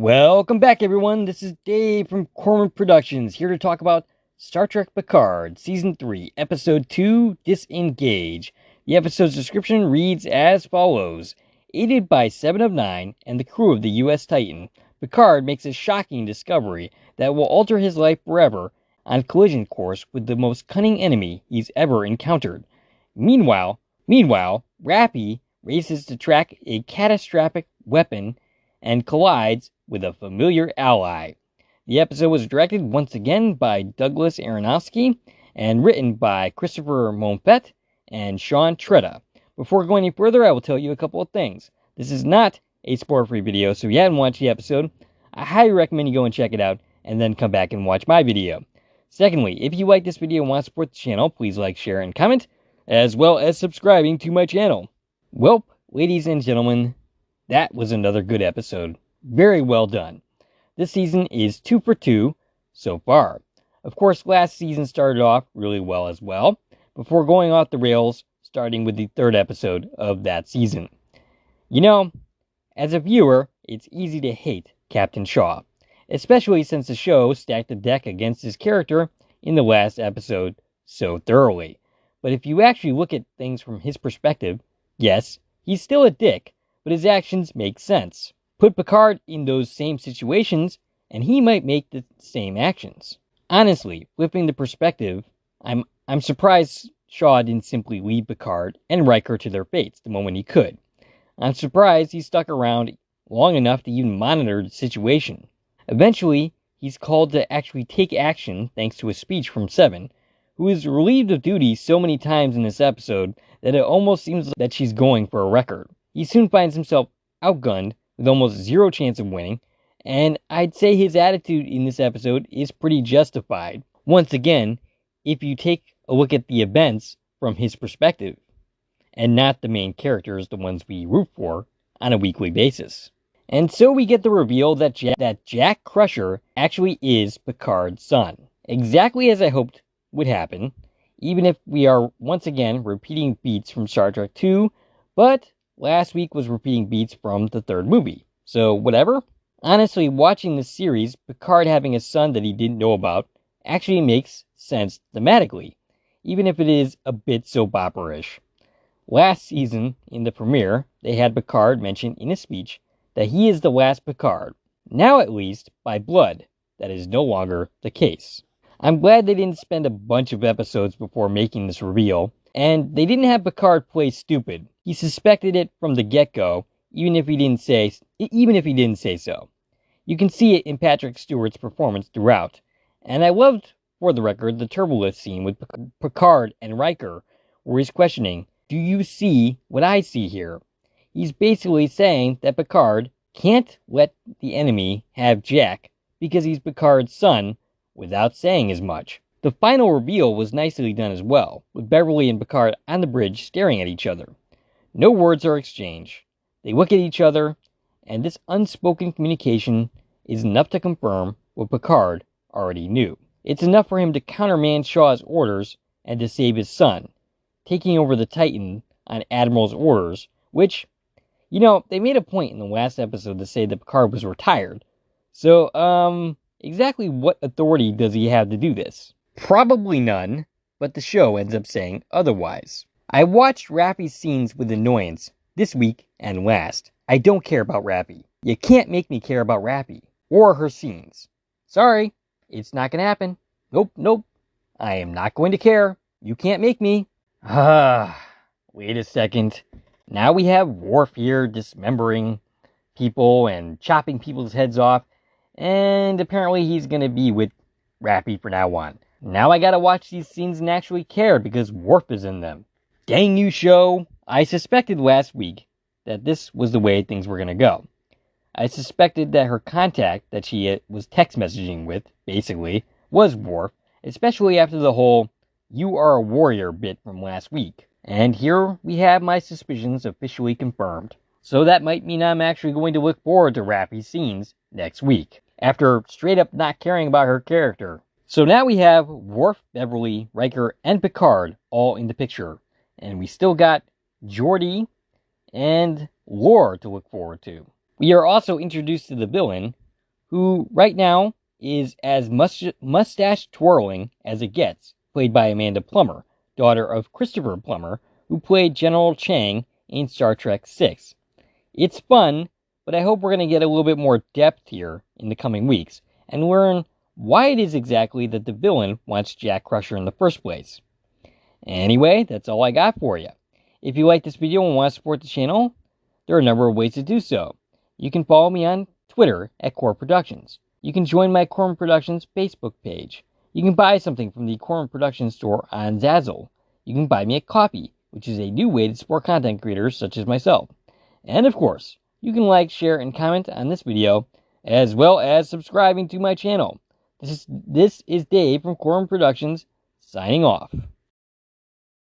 Welcome back, everyone. This is Dave from Corman Productions, here to talk about Star Trek Picard, Season 3, Episode 2, Disengage. The episode's description reads as follows. Aided by 7 of 9 and the crew of the U.S. Titan, Picard makes a shocking discovery that will alter his life forever on collision course with the most cunning enemy he's ever encountered. Meanwhile, Rappy races to track a catastrophic weapon and collides with a familiar ally. The episode was directed once again by Douglas Aronofsky and written by Christopher Monfett and Sean Tretta. Before going any further, I will tell you a couple of things. This is not a spoiler-free video, so if you haven't watched the episode, I highly recommend you go and check it out and then come back and watch my video. Secondly, if you like this video and want to support the channel, please like, share, and comment, as well as subscribing to my channel. Well, ladies and gentlemen, that was another good episode. Very well done. This season is 2 for 2 so far. Of course, last season started off really well as well, before going off the rails, starting with the 3rd episode of that season. You know, as a viewer, it's easy to hate Captain Shaw, especially since the show stacked the deck against his character in the last episode so thoroughly. But if you actually look at things from his perspective, yes, he's still a dick, but his actions make sense. Put Picard in those same situations, and he might make the same actions. Honestly, flipping the perspective, I'm surprised Shaw didn't simply leave Picard and Riker to their fates the moment he could. I'm surprised he stuck around long enough to even monitor the situation. Eventually, he's called to actually take action thanks to a speech from Seven, who is relieved of duty so many times in this episode that it almost seems that she's going for a record. He soon finds himself outgunned with almost zero chance of winning, and I'd say his attitude in this episode is pretty justified. Once again, if you take a look at the events from his perspective, and not the main characters, the ones we root for, on a weekly basis. And so we get the reveal that Jack Crusher actually is Picard's son. Exactly as I hoped would happen, even if we are once again repeating beats from Star Trek 2, but last week was repeating beats from the 3rd movie. So whatever. Honestly, watching this series, Picard having a son that he didn't know about actually makes sense thematically, even if it is a bit soap opera-ish. Last season, in the premiere, they had Picard mention in a speech that he is the last Picard. Now, at least, by blood, that is no longer the case. I'm glad they didn't spend a bunch of episodes before making this reveal, and they didn't have Picard play stupid. He suspected it from the get-go, even if he didn't say so. You can see it in Patrick Stewart's performance throughout, and I loved, for the record, the turbolift scene with Picard and Riker, where he's questioning, "Do you see what I see here?" He's basically saying that Picard can't let the enemy have Jack because he's Picard's son, without saying as much. The final reveal was nicely done as well, with Beverly and Picard on the bridge staring at each other. No words are exchanged. They look at each other, and this unspoken communication is enough to confirm what Picard already knew. It's enough for him to countermand Shaw's orders and to save his son, taking over the Titan on Admiral's orders, which, they made a point in the last episode to say that Picard was retired. So, exactly what authority does he have to do this? Probably none, but the show ends up saying otherwise. I watched Rappy's scenes with annoyance this week and last. I don't care about Rappy. You can't make me care about Rappy or her scenes. Sorry, it's not gonna happen. Nope. I am not going to care. You can't make me. Wait a second. Now we have Worf here dismembering people and chopping people's heads off, and apparently he's gonna be with Rappy for now on. Now I gotta watch these scenes and actually care because Worf is in them. Dang you, show. I suspected last week that this was the way things were gonna go. I suspected that her contact that she was text messaging with, basically, was Worf, especially after the whole "you are a warrior" bit from last week. And here we have my suspicions officially confirmed. So that might mean I'm actually going to look forward to Rappy's scenes next week, after straight up not caring about her character. So now we have Worf, Beverly, Riker, and Picard all in the picture. And we still got Geordi and lore to look forward to. We are also introduced to the villain, who right now is as mustache twirling as it gets, played by Amanda Plummer, daughter of Christopher Plummer, who played General Chang in Star Trek VI. It's fun, but I hope we're going to get a little bit more depth here in the coming weeks, and learn why it is exactly that the villain wants Jack Crusher in the first place. Anyway, that's all I got for you. If you like this video and want to support the channel, there are a number of ways to do so. You can follow me on Twitter at Core Productions. You can join my Corman Productions Facebook page. You can buy something from the Corman Productions store on Zazzle. You can buy me a coffee, which is a new way to support content creators such as myself. And of course, you can like, share, and comment on this video, as well as subscribing to my channel. This is Dave from Corman Productions, signing off.